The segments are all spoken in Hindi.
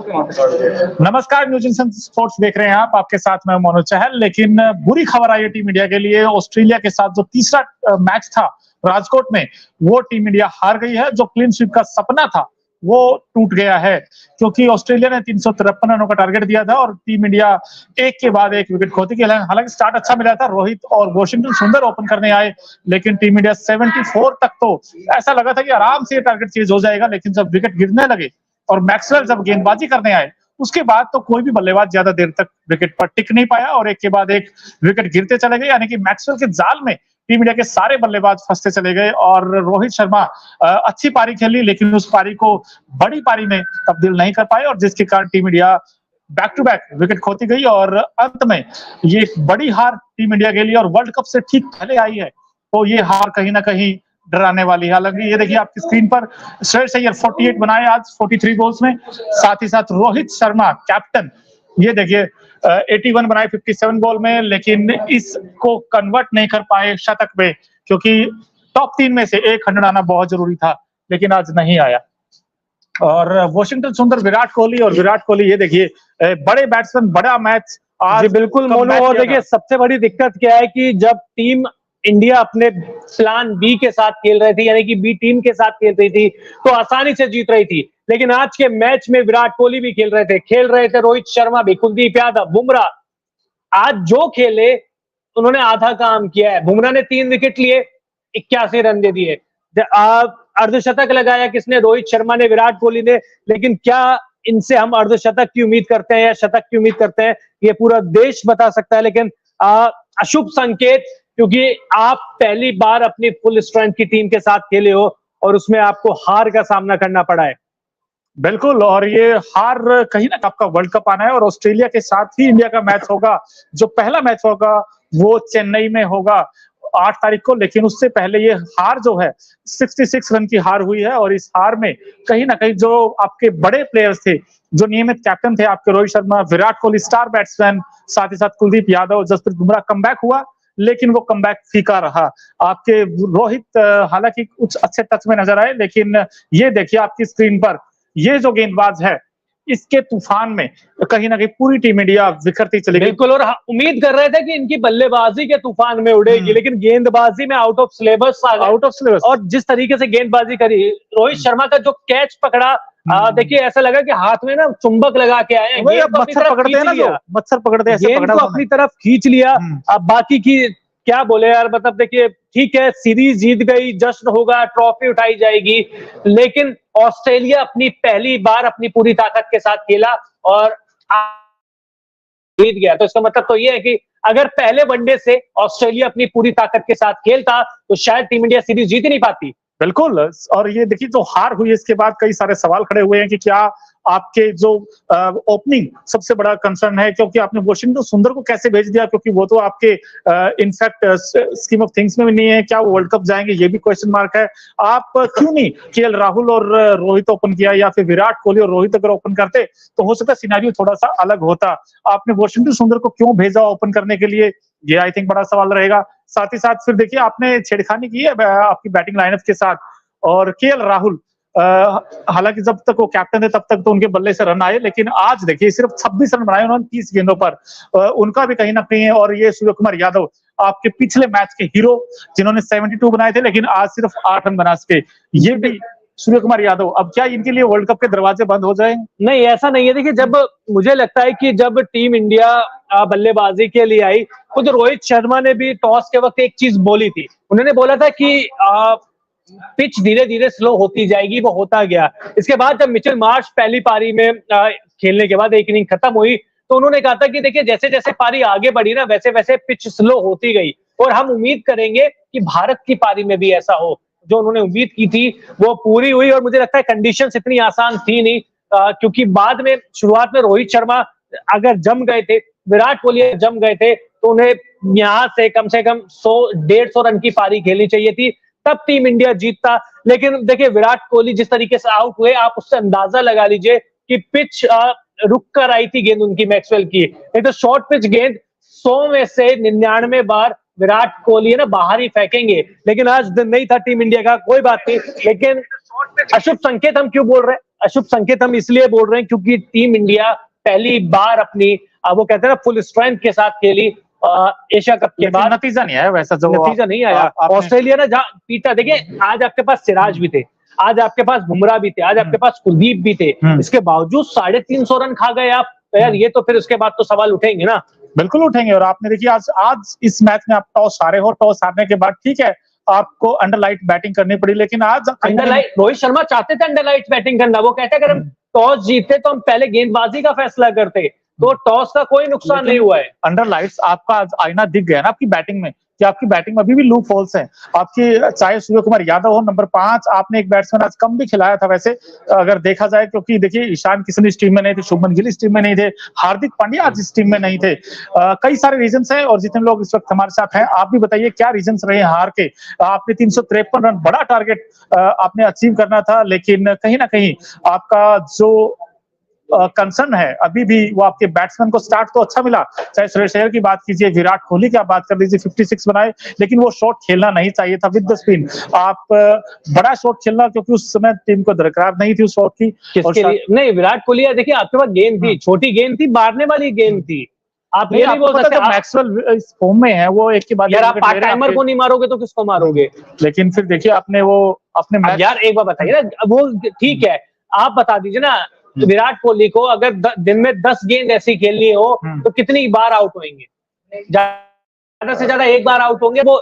नमस्कार, न्यूज इंसन स्पोर्ट्स देख रहे हैं आप। आपके साथ मैं मनोज चहल। लेकिन बुरी खबर आई है टीम इंडिया के लिए। ऑस्ट्रेलिया के साथ जो तीसरा मैच था राजकोट में, वो टीम इंडिया हार गई है। जो क्लीन स्वीप का सपना था वो टूट गया है, क्योंकि ऑस्ट्रेलिया ने 353 रनों का टारगेट दिया था और टीम इंडिया एक के बाद एक विकेट खोती गई। हालांकि स्टार्ट अच्छा मिला था, रोहित और वॉशिंगटन सुंदर ओपन करने आए, लेकिन टीम इंडिया 74 तक तो ऐसा लगा था कि आराम से ये टारगेट चेज हो जाएगा। लेकिन जब विकेट गिरने लगे और मैक्सवेल जब गेंदबाजी करने आए, उसके बाद तो कोई भी बल्लेबाज ज्यादा देर तक विकेट पर टिक नहीं पाया और एक के बाद एक विकेट गिरते चले गए। यानी कि मैक्सवेल के जाल में टीम इंडिया के सारे बल्लेबाज फंसते चले गए और रोहित शर्मा अच्छी पारी खेली, लेकिन उस पारी को बड़ी पारी में तब्दील नहीं कर पाए और जिसके कारण team India back to back wicket खोती गई और अंत में ये एक बड़ी हार टीम इंडिया के लिए और वर्ल्ड कप से ठीक पहले आई है। तो ये हार कहीं ना कहीं डराने वाली है। हालांकि ये देखिए आपकी स्क्रीन पर श्रेयस अय्यर 48 बनाए आज 43 गोल्स में, साथ ही साथ रोहित शर्मा कैप्टन ये देखिए 81 बनाए 57 गोल में, लेकिन इसको कन्वर्ट नहीं कर पाए शतक में, क्योंकि टॉप 3 में से एक 100 आना बहुत जरूरी था, लेकिन आज नहीं आया। और वॉशिंगटन सुंदर, विराट कोहली ये देखिए बड़े बैट्समैन, बड़ा मैच आज। बिल्कुल मोनू। और देखिए सबसे बड़ी दिक्कत क्या है कि जब टीम इंडिया अपने प्लान बी के साथ खेल रही थी, यानी कि बी टीम के साथ खेल रही थी, तो आसानी से जीत रही थी। लेकिन आज के मैच में विराट कोहली भी खेल रहे थे रोहित शर्मा भी, कुलदीप यादव, बुमराह। आज जो खेले उन्होंने आधा काम किया है। बुमराह ने 3 विकेट लिए, 81 रन दे दिए। अर्धशतक लगाया किसने? रोहित शर्मा ने, विराट कोहली ने। लेकिन क्या इनसे हम अर्धशतक की उम्मीद करते हैं या शतक की उम्मीद करते हैं, ये पूरा देश बता सकता है। लेकिन अशुभ संकेत, क्योंकि आप पहली बार अपनी फुल स्ट्रेंथ की टीम के साथ खेले हो और उसमें आपको हार का सामना करना पड़ा है। बिल्कुल, और ये हार कहीं ना आपका वर्ल्ड कप आना है और ऑस्ट्रेलिया के साथ ही इंडिया का मैच होगा। जो पहला मैच होगा वो चेन्नई में होगा 8 तारीख को, लेकिन उससे पहले ये हार जो है 66 रन की हार हुई है। और इस हार में कहीं ना कहीं जो आपके बड़े प्लेयर्स थे, जो नियमित कैप्टन थे आपके रोहित शर्मा, विराट कोहली स्टार बैट्समैन, साथ ही साथ कुलदीप यादव, जसप्रीत बुमराह, कमबैक हुआ, लेकिन वो कमबैक फीका रहा। आपके रोहित हालांकि कुछ अच्छे टच में नजर आए, लेकिन ये देखिए आपकी स्क्रीन पर ये जो गेंदबाज है, इसके तूफान में कहीं ना कहीं पूरी टीम इंडिया बिखरती चली गई। बिल्कुल, और उम्मीद कर रहे थे कि इनकी बल्लेबाजी के तूफान में उड़ेगी, लेकिन गेंदबाजी में आउट ऑफ सिलेबस और जिस तरीके से गेंदबाजी करी, रोहित शर्मा का जो कैच पकड़ा, देखिए ऐसा लगा कि हाथ में ना चुंबक लगा के आए हैं। मच्छर पकड़ते हैं ना, जो मच्छर पकड़ते हैं, गेंद को अपनी तरफ खींच लिया। अब बाकी की क्या बोले यार, मतलब देखिए ठीक है, सीरीज जीत गई, जश्न होगा, ट्रॉफी उठाई जाएगी, लेकिन ऑस्ट्रेलिया अपनी पहली बार अपनी पूरी ताकत के साथ खेला और जीत गया। तो इसका मतलब तो ये है कि अगर पहले वनडे से ऑस्ट्रेलिया अपनी पूरी ताकत के साथ खेलता तो शायद टीम इंडिया सीरीज जीत ही नहीं पाती। बिल्कुल, और ये देखिए जो हार हुई इसके बाद कई सारे सवाल खड़े हुए हैं कि क्या आपके जो ओपनिंग सबसे बड़ा कंसर्न है, क्योंकि आपने वॉशिंगटन सुंदर को कैसे भेज दिया, क्योंकि वो तो आपके इनफैक्ट स्कीम ऑफ थिंग्स में भी नहीं है। क्या वो वर्ल्ड कप जाएंगे, ये भी क्वेश्चन मार्क है। आप क्यों नहीं केएल राहुल और रोहित ओपन किया, या फिर विराट कोहली और रोहित अगर ओपन करते तो हो सकता है सिनेरियो थोड़ा सा अलग होता। आपने वॉशिंगटन सुंदर को क्यों भेजा ओपन करने के लिए, ये आई थिंक बड़ा सवाल रहेगा। साथ ही साथ फिर देखिए आपने छेड़खानी की है आपकी बैटिंग लाइनअप के साथ, और केएल राहुल हालांकि जब तक वो कैप्टन थे तब तक तो उनके बल्ले से रन आए, लेकिन आज देखिए सिर्फ 26 रन बनाए उन्होंने 30 गेंदों पर, उनका भी कहीं ना कहीं है। और ये सूर्य कुमार यादव आपके पिछले मैच के हीरो, जिन्होंने 72 बनाए थे लेकिन आज सिर्फ 8 रन बना सके, ये भी सूर्य कुमार यादव। अब क्या इनके लिए वर्ल्ड कप के दरवाजे बंद हो जाए? नहीं, ऐसा नहीं है। देखिए जब मुझे लगता है कि जब टीम इंडिया बल्लेबाजी के लिए आई, खुद रोहित शर्मा ने भी टॉस के वक्त एक चीज बोली थी। उन्होंने बोला था कि पिच धीरे धीरे स्लो होती जाएगी, वो होता गया। इसके बाद जब मिचेल मार्श पहली पारी में खेलने के बाद एक इनिंग खत्म हुई, तो उन्होंने कहा था कि देखिए जैसे जैसे पारी आगे बढ़ी ना, वैसे वैसे पिच स्लो होती गई और हम उम्मीद करेंगे कि भारत की पारी में भी ऐसा हो। जो उन्होंने उम्मीद की थी वो पूरी हुई और मुझे लगता है कंडीशंस इतनी आसान थी नहीं, क्योंकि बाद में शुरुआत में रोहित शर्मा अगर जम गए थे, विराट कोहली जम गए थे, तो उन्हें यहाँ से कम 100-150 रन की पारी खेलनी चाहिए थी, तब टीम इंडिया जीतता। लेकिन देखिए विराट कोहली जिस तरीके से आउट हुए, आप उससे अंदाजा लगा लीजिए कि पिच रुक कर आई थी गेंद उनकी मैक्सवेल की। नहीं तो शॉर्ट पिच गेंद 100 में से 99 बार विराट कोहली है ना बाहर ही फेंकेंगे, लेकिन आज दिन नहीं था टीम इंडिया का, कोई बात नहीं। लेकिन अशुभ संकेत हम क्यों बोल रहे हैं? अशुभ संकेत हम इसलिए बोल रहे हैं क्योंकि टीम इंडिया पहली बार अपनी वो कहते हैं ना फुल स्ट्रेंथ के साथ खेली एशिया कप के बाद। नतीजा नहीं आया वैसा, जो नतीजा नहीं आया। ऑस्ट्रेलिया ने जहां पीटा, देखिए आज आपके पास सिराज भी थे, आज आपके पास बुमराह भी थे, आज आपके पास कुलदीप भी थे, इसके बावजूद 350 रन खा गए आप, तो यार ये तो फिर उसके बाद तो सवाल उठेंगे ना। बिल्कुल उठेंगे। और आपने देखिए आज इस मैच में आप टॉस हारे हो, टॉस हारने के बाद ठीक है आपको अंडरलाइट बैटिंग करनी पड़ी, लेकिन आज अंडरलाइट रोहित शर्मा चाहते थे अंडरलाइट बैटिंग करना, वो कहते अगर हम टॉस जीतते तो हम पहले गेंदबाजी का फैसला करते, तो टॉस का कोई नुकसान नहीं हुआ है। अंडरलाइट्स आपका आज आईना दिख गया ना आपकी बैटिंग में, कि आपकी बैटिंग में अभी भी लूप होल्स हैं आपकी, चाहे सूर्य कुमार यादव हो नंबर 5, आपने एक बैट्समैन आज कम भी खिलाया था वैसे अगर देखा जाए, क्योंकि देखिए ईशान किशन इस टीम में नहीं थे, शुभमन गिल इस टीम में नहीं थे, हार्दिक पांड्या आज इस टीम में नहीं थे। कई सारे रीजंस हैं और जितने लोग इस वक्त हमारे साथ हैं आप भी बताइए क्या रीजंस रहे हार के। आपने 353 रन बड़ा टारगेट आपने अचीव करना था, लेकिन कहीं ना कहीं आपका जो कंसर्न है अभी भी वो आपके बैट्समैन को स्टार्ट तो अच्छा मिला, चाहे सुरेश अय्यर की बात कीजिए, विराट कोहली की आप बात कर लीजिए, 56 बनाए, लेकिन वो शॉट खेलना नहीं चाहिए था विद द स्पिन। आप बड़ा शॉट खेलना, क्योंकि उस समय टीम को दरकार नहीं थी उस शॉट की। किसके लिए नहीं, विराट कोहली देखिए आपके पास गेंद थी, छोटी गेंद थी, मारने वाली गेंद थी, आप ये नहीं बोल सकते मैक्सवेल इस फॉर्म में है, वो एक के बाद यार आप पार्ट टाइमर को नहीं मारोगे तो किसको मारोगे? लेकिन फिर देखिए आपने वो अपने यार एक बात बताइए ना, वो ठीक है आप बता दीजिए ना, विराट कोहली को अगर दिन में 10 गेंद ऐसी खेलनी हो तो कितनी बार आउट होंगे? ज्यादा से ज्यादा एक बार आउट होंगे। वो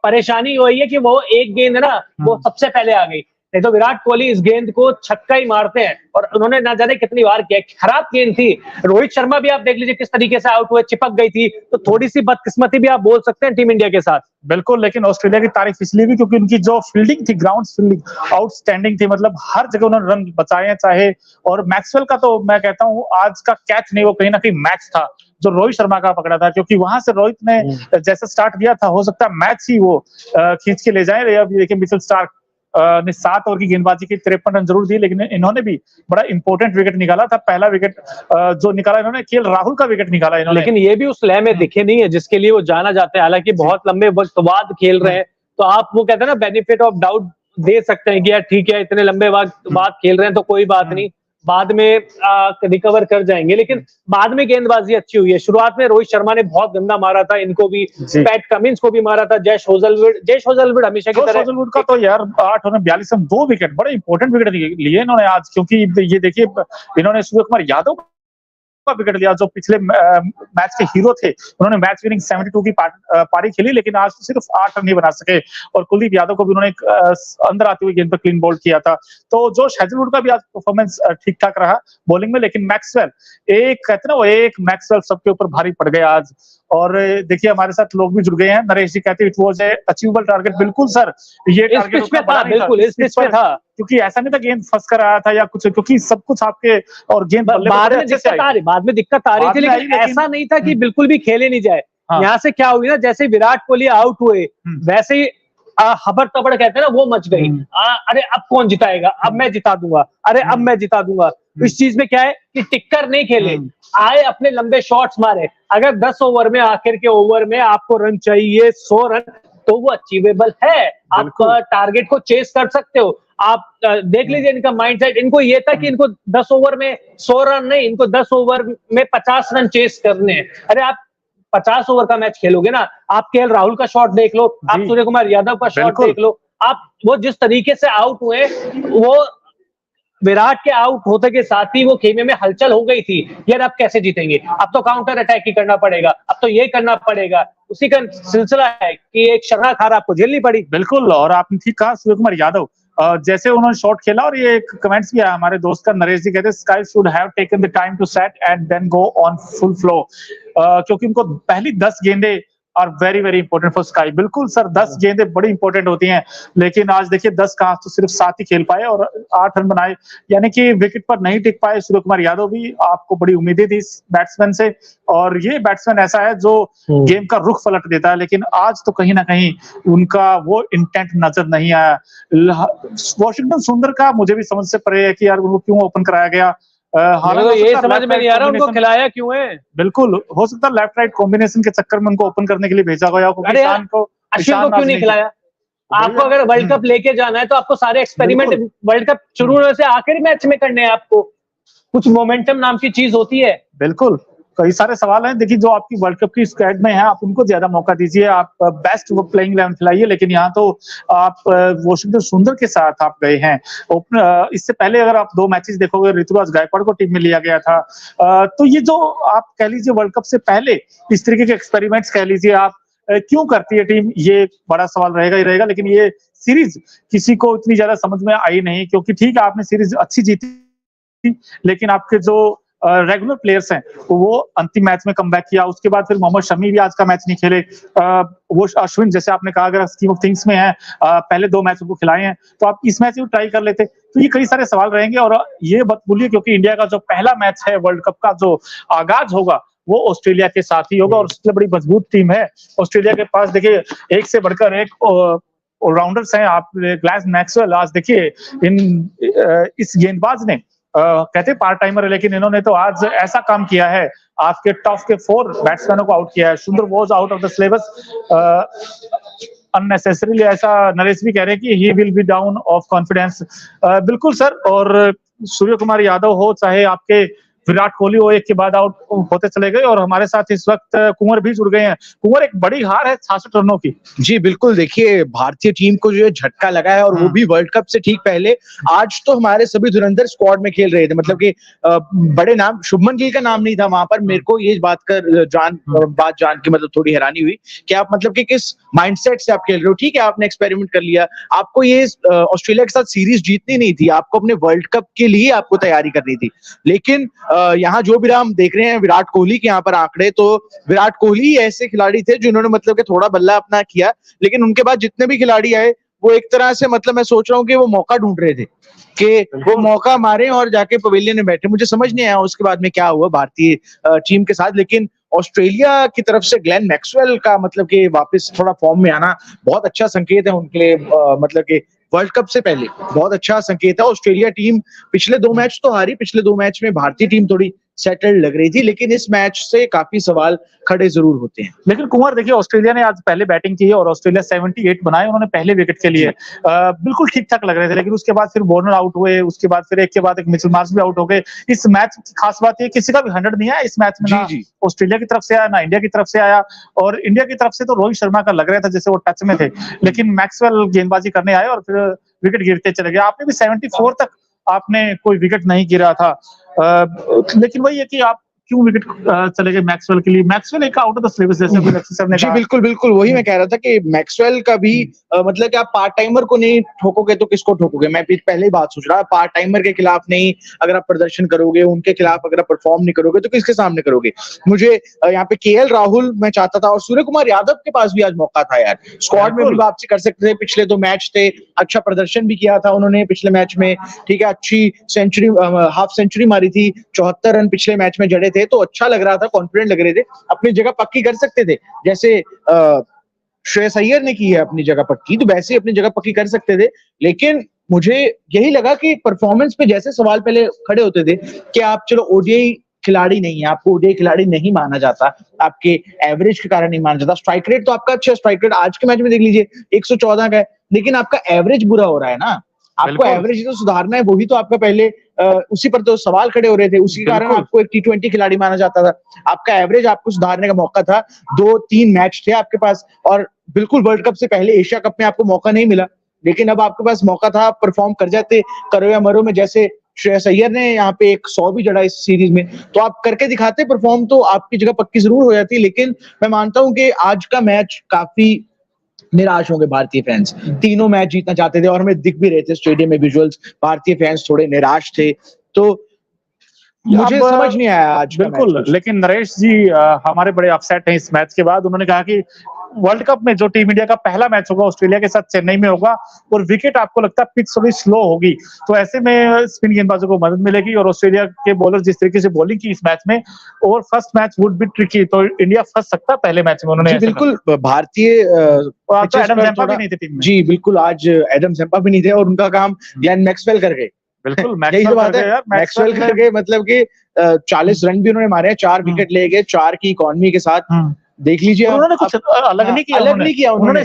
परेशानी वही है कि वो एक गेंद है ना वो सबसे पहले आ गई, नहीं तो विराट कोहली इस गेंद को छक्का ही मारते हैं, और उन्होंने ना जाने कितनी बार किया। खराब गेंद थी, रोहित शर्मा भी आप देख लीजिए किस तरीके से आउट हुए, चिपक गई थी, तो थोड़ी सी बदकिस्मती भी आप बोल सकते हैं टीम इंडिया के साथ। बिल्कुल, लेकिन ऑस्ट्रेलिया की तारीफ इसलिए भी क्योंकि उनकी जो फील्डिंग थी, ग्राउंड फील्डिंग आउटस्टैंडिंग थी, मतलब हर जगह उन्होंने रन बचाए हैं। चाहे और मैक्सवेल का तो मैं कहता हूं आज का कैच नहीं, वो कहीं ना कहीं मैच था जो रोहित शर्मा का पकड़ा था, क्योंकि वहां से रोहित ने जैसे स्टार्ट किया था, हो सकता है मैच ही वो खींच के ले जाए। अभी देखिए मिचेल स्टार्क ने 7 ओवर की गेंदबाजी की 53 रन जरूर दिए, लेकिन इन्होंने भी बड़ा इंपॉर्टेंट विकेट निकाला था। पहला विकेट जो निकाला इन्होंने केएल राहुल का विकेट निकाला इन्होंने, लेकिन ये भी उस लय में दिखे नहीं है जिसके लिए वो जाना जाते हैं। हालांकि बहुत लंबे वक्त बाद खेल रहे हैं, तो आप वो कहते हैं ना बेनिफिट ऑफ डाउट दे सकते हैं कि यार ठीक है इतने लंबे वक्त बाद खेल रहे हैं तो कोई बात नहीं, बाद में रिकवर कर जाएंगे। लेकिन बाद में गेंदबाजी अच्छी हुई है। शुरुआत में रोहित शर्मा ने बहुत गंदा मारा था, इनको भी, पैट कमिंस को भी मारा था, जैश होजलवुड हमेशा की तरह। होजलवुड का तो यार 8 और 42 में 2 विकेट, बड़े इंपॉर्टेंट विकेट लिए इन्होंने आज, क्योंकि ये देखिए इन्होंने सूर्य कुमार यादव का विकेट लिया जो पिछले मैच के हीरो थे, उन्होंने मैच विनिंग 72 की पारी खेली, लेकिन आज तो सिर्फ 8 रन ही बना सके। और कुलदीप यादव को भी उन्होंने अंदर आती हुई गेंद पर क्लीन बोल्ड किया था। तो जोश हेजलवुड का भी आज परफॉर्मेंस ठीक ठाक रहा बॉलिंग में, लेकिन मैक्सवेल एक कहते ना वो एक मैक्सवेल सबके ऊपर भारी पड़ गया आज। और देखिए हमारे साथ लोग भी जुड़ गए हैं, नरेश जी कहते हैं it was a achievable target. बिल्कुल सर, ये टारगेट उतना बड़ा नहीं था, इस पिच पे था, क्योंकि ऐसा नहीं था गेंद फंस कर आया था या कुछ, क्योंकि सब कुछ आपके और गेंद बाद में दिक्कत आ रही थी, लेकिन ऐसा नहीं था कि बिल्कुल भी खेले नहीं जाए। यहाँ से क्या हुई ना, जैसे विराट कोहली आउट हुए वैसे ही हबर तबड़ कहते हैं ना वो मच गई। अरे अब कौन जिताएगा, अब मैं जिता दूंगा, अरे अब मैं जिता दूंगा। इस चीज में क्या है कि टिक्कर नहीं खेले, आए अपने लंबे शॉट्स मारे। अगर 10 ओवर में आखिर के ओवर में आपको रन चाहिए 100 रन, तो वो अचीवेबल है, आप टारगेट को चेस कर सकते हो। आप देख लीजिए इनका माइंडसेट, इनको ये था कि इनको 10 ओवर में 100 रन नहीं, इनको 10 ओवर में 50 रन चेस करने हैं। अरे आप 50 ओवर का मैच खेलोगे ना, आप केएल राहुल का शॉट देख लो, आप सूर्य कुमार यादव का शॉट देख लो, आप वो जिस तरीके से आउट हुए, वो विराट के आउट होते के साथ ही वो खेमे में हलचल हो गई थी। यार अब कैसे जीतेंगे, अब तो काउंटर अटैक ही करना पड़ेगा, अब तो ये करना पड़ेगा। उसी का सिलसिला है कि एक शर्राख हार आपको झेलनी पड़ी। बिल्कुल, और आपने ठीक कहा सूर्य कुमार यादव जैसे उन्होंने शॉट खेला, और ये एक कमेंट्स भी आया हमारे दोस्त का, नरेश जी कहते हैं SKY should have taken the time to set and then go on full flow, क्योंकि उनको पहली 10 गेंदें are very very important for SKY. बिल्कुल सर, 10 गेंदें बड़ी इंपॉर्टेंट होती हैं, लेकिन आज देखिए 10 कहां तो सिर्फ 7 ही खेल पाए और 8 रन बनाए, यानी कि विकेट पर नहीं टिक पाए सूर्य कुमार यादव भी। आपको बड़ी उम्मीदें थी इस बैट्समैन से, और ये बैट्समैन ऐसा है जो गेम का रुख पलट देता है, लेकिन आज तो कहीं ना कहीं उनका वो इंटेंट नजर नहीं आया। वॉशिंगटन सुंदर का मुझे भी समझ से परे है कि यार वो क्यों ओपन कराया गया। हालांकि तो हो ये सकता है समझ left में नहीं right आ रहा उनको combination- खिलाया क्यों है। बिल्कुल हो सकता है लेफ्ट राइट कॉम्बिनेशन के चक्कर में उनको ओपन करने के लिए भेजा गया हो, क्योंकि अरे यार, ईशान को अश्विन को क्यों नहीं खिलाया? आपको अगर वर्ल्ड कप लेके जाना है तो आपको सारे एक्सपेरिमेंट बिल्कुल। वर्ल्ड कप शुरू होने से आखिरी मैच में करने हैं आपको। कुछ मोमेंटम नाम की चीज होती है। बिल्कुल, कई सारे सवाल हैं। देखिए, जो आपकी वर्ल्ड कप की स्क्वाड में है, आप उनको ज़्यादा मौका दीजिए, आप बेस्ट वो प्लेइंग 11 खिलाइए, लेकिन यहाँ तो आप वाशिंगटन सुंदर के साथ आप गए हैं। इससे पहले अगर आप 2 मैचेस देखोगे, ऋतुराज गायकवाड़ को टीम में लिया गया था। तो ये जो आप कह लीजिए वर्ल्ड कप से पहले इस तरीके के एक्सपेरिमेंट्स कह लीजिए आप क्यों करती है टीम, ये बड़ा सवाल रहेगा ही रहेगा। लेकिन ये सीरीज़ किसी को इतनी ज़्यादा समझ में आई नहीं, क्योंकि ठीक है, आपने सीरीज़ अच्छी जीती, लेकिन आपके जो रेगुलर प्लेयर्स हैं वो अंतिम मैच में कमबैक किया। उसके बाद फिर मोहम्मद शमी भी आज का मैच नहीं खेले। वो अश्विन, जैसे आपने कहा, अगर स्कीम ऑफ थिंग्स में है, पहले 2 मैच उनको खिलाए हैं, तो आप इस मैच में ट्राई कर लेते। तो ये कई सारे सवाल रहेंगे। और ये मत भूलिए, क्योंकि इंडिया का जो पहला मैच है वर्ल्ड कप का, जो आगाज होगा वो ऑस्ट्रेलिया के साथ ही होगा, और उससे बड़ी मजबूत टीम है ऑस्ट्रेलिया के पास। देखिए, एक से बढ़कर एक ऑलराउंडर्स हैं। आप ग्लेन मैक्सवेल, आज देखिए इस गेंदबाज ने कहते पार्ट टाइमर है, लेकिन इन्होंने तो आज ऐसा काम किया है, आपके टॉप के 4 बैट्समैनों को आउट किया है। सुंदर was out of the syllabus unnecessarily, ऐसा नरेश भी कह रहे हैं कि he will be down of confidence. बिल्कुल सर, और सूर्य कुमार यादव हो, चाहे आपके विराट कोहली हो, एक के बाद आउट होते चले गए। और हमारे साथ इस वक्त कुंवर भी जुड़ गए हैं। कुंवर, एक बड़ी हार है 66 रनों की। जी बिल्कुल, देखिए भारतीय टीम को जो है झटका लगा है, और वो भी वर्ल्ड कप से ठीक पहले। आज तो हमारे सभी धुरंधर स्क्वाड में खेल रहे थे, मतलब कि बड़े नाम, शुभमन गिल का नाम नहीं था वहां पर। मेरे को ये बात जान के मतलब थोड़ी हैरानी हुई कि आप मतलब कि किस माइंडसेट से आप खेल रहे हो। ठीक है, आपने एक्सपेरिमेंट कर लिया, आपको ये ऑस्ट्रेलिया के साथ सीरीज जीतनी नहीं थी, आपको अपने वर्ल्ड कप के लिए आपको तैयारी करनी थी। लेकिन यहाँ जो भी हम देख रहे हैं विराट कोहली के यहाँ पर आंकड़े, तो विराट कोहली ऐसे खिलाड़ी थे जिन्होंने मतलब कि थोड़ा बल्ला अपना किया, लेकिन उनके बाद जितने भी खिलाड़ी आए वो एक तरह से, मतलब मैं सोच रहा हूँ कि वो मौका ढूंढ रहे थे कि वो मौका मारे और जाके पवेलियन में बैठे। मुझे समझ नहीं आया उसके बाद में क्या हुआ भारतीय टीम के साथ। लेकिन ऑस्ट्रेलिया की तरफ से ग्लेन मैक्सवेल का मतलब कि वापस थोड़ा फॉर्म में आना बहुत अच्छा संकेत है उनके लिए। मतलब कि वर्ल्ड कप से पहले बहुत अच्छा संकेत है। ऑस्ट्रेलिया टीम पिछले 2 मैच तो हारी, पिछले 2 मैच में भारतीय टीम थोड़ी सेटल्ड लग रही थी, लेकिन इस मैच से काफी सवाल खड़े जरूर होते हैं। लेकिन कुंवर, देखिए, ऑस्ट्रेलिया ने आज पहले बैटिंग की है और ऑस्ट्रेलिया 78 बनाए उन्होंने पहले विकेट के लिए। बिल्कुल ठीक ठाक लग रहे थे, लेकिन उसके बाद फिर वार्नर आउट हुए, उसके बाद फिर एक के बाद एक मिचेल मार्श भी आउट हो गए। इस मैच की खास बात है, किसी का भी 100 नहीं आया इस मैच में, ना ऑस्ट्रेलिया की तरफ से आया ना इंडिया की तरफ से आया। और इंडिया की तरफ से तो रोहित शर्मा का लग रहा था जैसे वो टच में थे, लेकिन मैक्सवेल गेंदबाजी करने आए और फिर विकेट गिरते चले गए। आपने भी 74 तक आपने कोई विकेट नहीं गिरा था। लेकिन वही है कि आप क्यों विकेट चले गए मैक्सवेल के लिए? मैक्सवेल एक आउट ऑफ द सिलेबस, जैसे अभी लक्ष्य सर ने जी कहा। बिल्कुल बिल्कुल, वही मैं कह रहा था कि मैक्सवेल का भी मतलब कि आप पार्ट टाइमर को नहीं ठोकोगे तो किसको ठोकोगे। मैं पहले ही बात सोच रहा, पार्ट टाइमर के खिलाफ नहीं अगर आप प्रदर्शन करोगे, उनके खिलाफ अगर आप परफॉर्म नहीं करोगे तो किसके सामने करोगे। मुझे यहाँ पे केएल राहुल मैं चाहता था, और सूर्य कुमार यादव के पास भी आज मौका था यार, स्क्वाड में भी वापसी कर सकते थे। पिछले 2 मैच थे, अच्छा प्रदर्शन भी किया था उन्होंने पिछले मैच में। ठीक है, अच्छी सेंचुरी, हाफ सेंचुरी मारी थी, 74 रन पिछले मैच में जड़े थे, तो अच्छा लग रहा था, कॉन्फिडेंट लग रहे थे, अपनी जगह पक्की कर सकते थे। जैसे श्रेयस अय्यर ने की है अपनी जगह पक्की, तो वैसे ही अपनी जगह पक्की कर सकते थे। लेकिन मुझे यही लगा कि परफॉर्मेंस पे जैसे सवाल पहले खड़े होते थे कि आप चलो ओडीआई खिलाड़ी नहीं है, आपको ओडीआई खिलाड़ी नहीं माना जाता, आपके एवरेज के कारण नहीं माना जाता। स्ट्राइक रेट तो आपका अच्छा, स्ट्राइक रेट आज के मैच में देख लीजिए 114 का है, लेकिन आपका एवरेज बुरा हो रहा है ना। आपको एवरेज तो सुधारना है, वही तो आपका पहले उसी पर तो सवाल खड़े हो रहे थे, उसी के कारण आपको एक T20 खिलाड़ी माना जाता था। आपका एवरेज आपको सुधारने का मौका था, 2-3 मैच थे आपके पास, और बिल्कुल वर्ल्ड कप से पहले एशिया कप में आपको मौका नहीं मिला, लेकिन अब आपके पास मौका था, आप परफॉर्म कर जाते, करो या मरो में। जैसे श्रेयस अय्यर ने यहाँ पे एक 100 भी जड़ा इस सीरीज में, तो आप करके दिखाते परफॉर्म, तो आपकी जगह पक्की जरूर हो जाती। लेकिन मैं मानता हूं कि आज का मैच काफी निराश होंगे भारतीय फैंस। तीनों मैच जीतना चाहते थे और हमें दिख भी रहे थे स्टेडियम में विजुअल्स, भारतीय फैंस थोड़े निराश थे, तो मुझे समझ नहीं आया आज। बिल्कुल, लेकिन नरेश जी हमारे बड़े अपसेट हैं इस मैच के बाद। उन्होंने कहा कि वर्ल्ड कप में जो टीम इंडिया का पहला मैच होगा ऑस्ट्रेलिया के साथ चेन्नई में होगा, और विकेट आपको लगता है पिच थोड़ी स्लो होगी, तो ऐसे में स्पिन गेंदबाजों को मदद मिलेगी। और ऑस्ट्रेलिया के बॉलर जिस तरीके से बॉलिंग की इस मैच में, और first match would be tricky, तो इंडिया फंस सकता है पहले मैच में। उन्होंने बिल्कुल, भारतीय एडम जम्पा भी नहीं थे टीम में। जी बिल्कुल, आज एडम जम्पा भी नहीं थे और उनका काम ग्लेन मैक्सवेल कर गए। बिल्कुल यही मैक्सवेल तो बात कर गए है, यार, मैक्सवेल मैक्सवेल ने करके मतलब कि 40 रन भी उन्होंने मारे हैं, 4 विकेट ले गए, 4 की इकॉनमी के साथ। हम्म। देख लीजिए और उन्होंने आप, कुछ अलग हाँ, नहीं किया अलग नहीं किया उन्होंने।